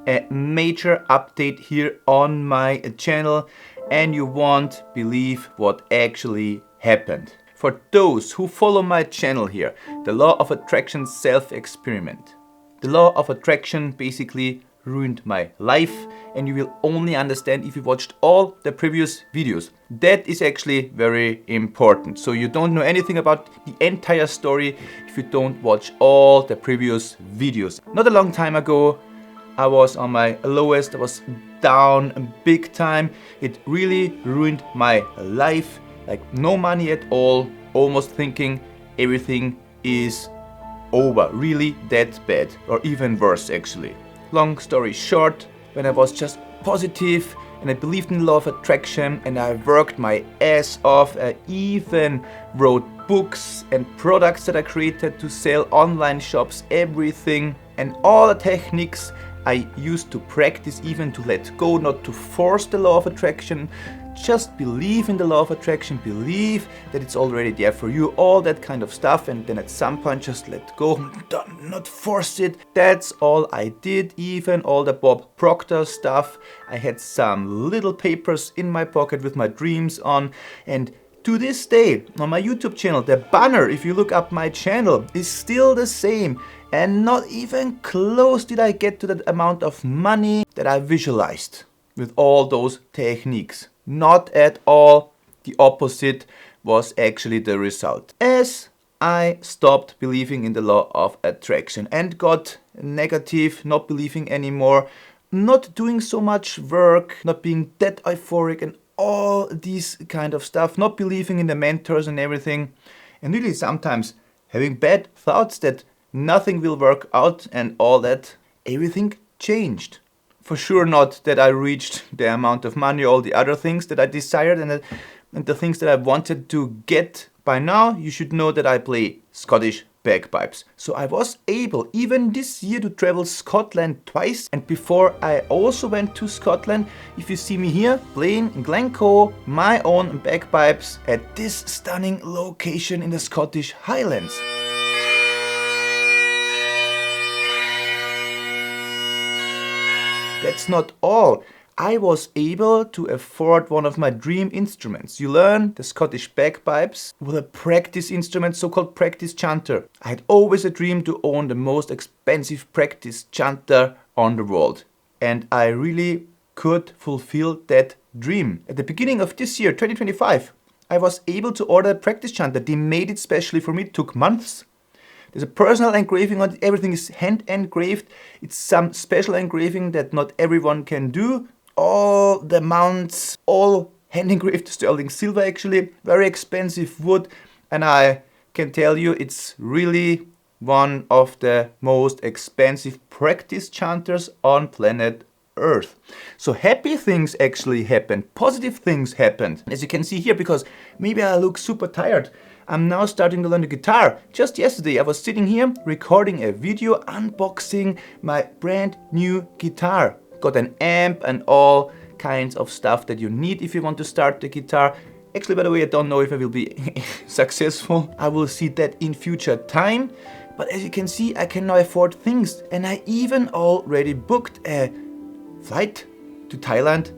a major update here on my channel, and you won't believe what actually happened. For those who follow my channel here, the law of attraction self-experiment. The law of attraction basically ruined my life, and you will only understand if you watched all the previous videos. That is actually very important. So you don't know anything about the entire story if you don't watch all the previous videos. Not a long time ago, I was on my lowest, I was down big time. It really ruined my life, like no money at all, almost thinking everything is over, really that bad, or even worse actually. Long story short, when I was just positive and I believed in the law of attraction and I worked my ass off, I even wrote books and products that I created to sell, online shops, everything, and all the techniques I used to practice, even to let go, not to force the law of attraction. Just believe in the law of attraction, believe that it's already there for you, all that kind of stuff, and then at some point just let go, not force it. That's all I did, even all the Bob Proctor stuff. I had some little papers in my pocket with my dreams on, and to this day, on my YouTube channel, the banner, if you look up my channel, is still the same, and not even close did I get to that amount of money that I visualized with all those techniques. Not at all. The opposite was actually the result. As I stopped believing in the law of attraction and got negative, not believing anymore, not doing so much work, not being that euphoric and all these kind of stuff, not believing in the mentors and everything, and really sometimes having bad thoughts that nothing will work out and all that, everything changed. For sure not that I reached the amount of money, all the other things that I desired and the things that I wanted to get. By now, you should know that I play Scottish bagpipes. So I was able, even this year, to travel Scotland twice. And before I also went to Scotland, if you see me here playing in Glencoe, my own bagpipes at this stunning location in the Scottish Highlands. That's not all. I was able to afford one of my dream instruments. You learn the Scottish bagpipes with a practice instrument, so-called practice chanter. I had always a dream to own the most expensive practice chanter on the world. And I really could fulfill that dream. At the beginning of this year, 2025, I was able to order a practice chanter. They made it specially for me. It took months. There's a personal engraving on it. Everything is hand engraved. It's some special engraving that not everyone can do. All the mounts, all hand engraved sterling silver actually. Very expensive wood. And I can tell you it's really one of the most expensive practice chanters on planet Earth. So happy things actually happened. Positive things happened. As you can see here, because maybe I look super tired, I'm now starting to learn the guitar. Just yesterday I was sitting here recording a video unboxing my brand new guitar. Got an amp and all kinds of stuff that you need if you want to start the guitar. Actually, by the way, I don't know if I will be successful. I will see that in future time. But as you can see, I can now afford things. And I even already booked a flight to Thailand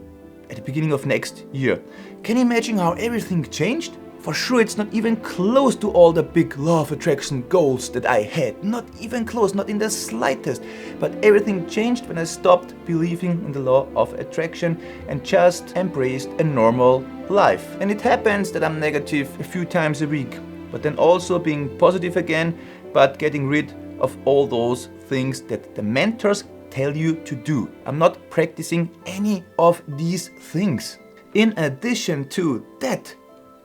at the beginning of next year. Can you imagine how everything changed? For sure, it's not even close to all the big law of attraction goals that I had. Not even close, not in the slightest. But everything changed when I stopped believing in the law of attraction and just embraced a normal life. And it happens that I'm negative a few times a week, but then also being positive again, but getting rid of all those things that the mentors tell you to do. I'm not practicing any of these things. In addition to that,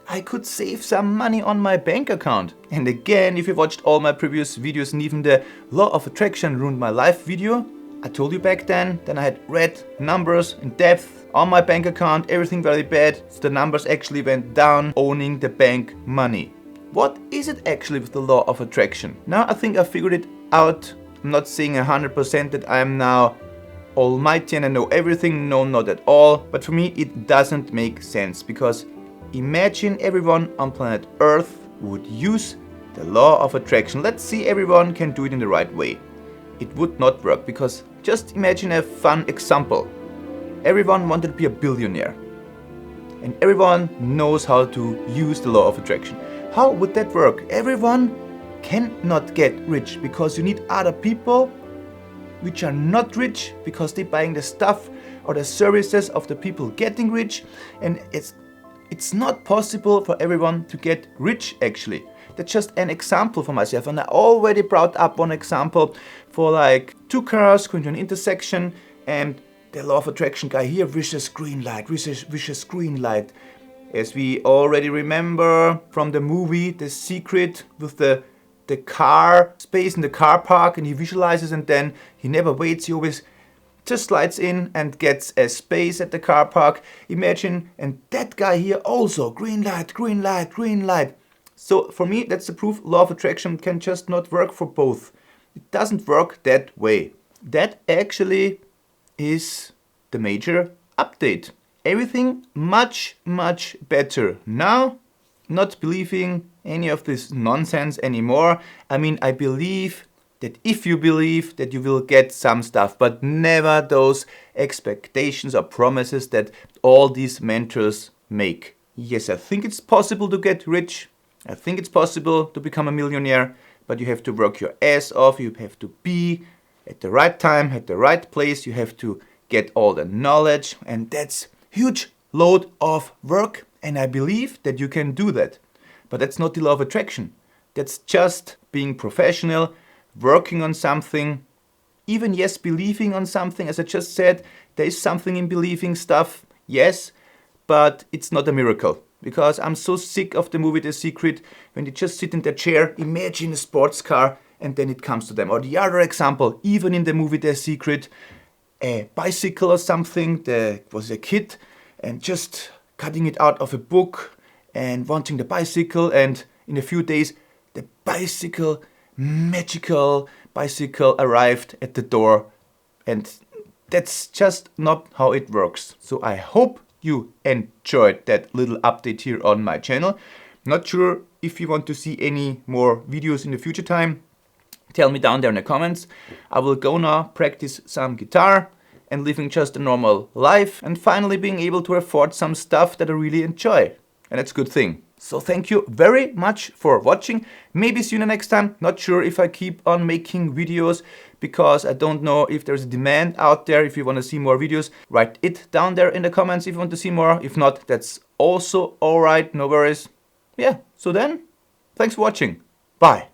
I could save some money on my bank account. And again, if you watched all my previous videos and even the law of attraction ruined my life video, I told you back then I had read numbers in depth on my bank account, everything very bad. So the numbers actually went down, owning the bank money. What is it actually with the law of attraction? Now I think I figured it out. I'm not saying 100% that I am now almighty and I know everything. No, not at all. But for me, it doesn't make sense because imagine everyone on planet Earth would use the law of attraction. Let's see everyone can do it in the right way. it would not work, because just imagine a fun example. Everyone wanted to be a billionaire and everyone knows how to use the law of attraction. How would that work? Everyone cannot get rich because you need other people which are not rich because they're buying the stuff or the services of the people getting rich, and it's not possible for everyone to get rich actually. That's just an example for myself, and I already brought up one example for like two cars going to an intersection and the law of attraction guy here wishes green light, wishes green light. As we already remember from the movie The Secret, with the car space in the car park, and he visualizes and then he never waits, he always just slides in and gets a space at the car park. Imagine, and that guy here also, green light, green light, green light. So for me, that's the proof law of attraction can just not work for both. It doesn't work that way. That actually is the major update. Everything much, much better now. Not believing any of this nonsense anymore. I mean, I believe that if you believe that you will get some stuff, but never those expectations or promises that all these mentors make. Yes, I think it's possible to get rich. I think it's possible to become a millionaire, but you have to work your ass off. You have to be at the right time, at the right place. You have to get all the knowledge, and that's huge load of work. And I believe that you can do that. But that's not the law of attraction. That's just being professional, working on something, even yes, believing on something. As I just said, there is something in believing stuff, yes, but it's not a miracle. Because I'm so sick of the movie The Secret, when they just sit in their chair, imagine a sports car, and then it comes to them. Or the other example, even in the movie The Secret, a bicycle or something, there was a kid, and just cutting it out of a book and wanting the bicycle, and in a few days the magical bicycle arrived at the door, and that's just not how it works. So I hope you enjoyed that little update here on my channel. Not sure if you want to see any more videos in the future time. Tell me down there in the comments. I will go now practice some guitar and living just a normal life, and finally being able to afford some stuff that I really enjoy. And that's a good thing. So thank you very much for watching. Maybe see you in the next time. Not sure if I keep on making videos, because I don't know if there's a demand out there. If you want to see more videos, write it down there in the comments if you want to see more. If not, that's also alright, no worries. Yeah, so then, thanks for watching. Bye.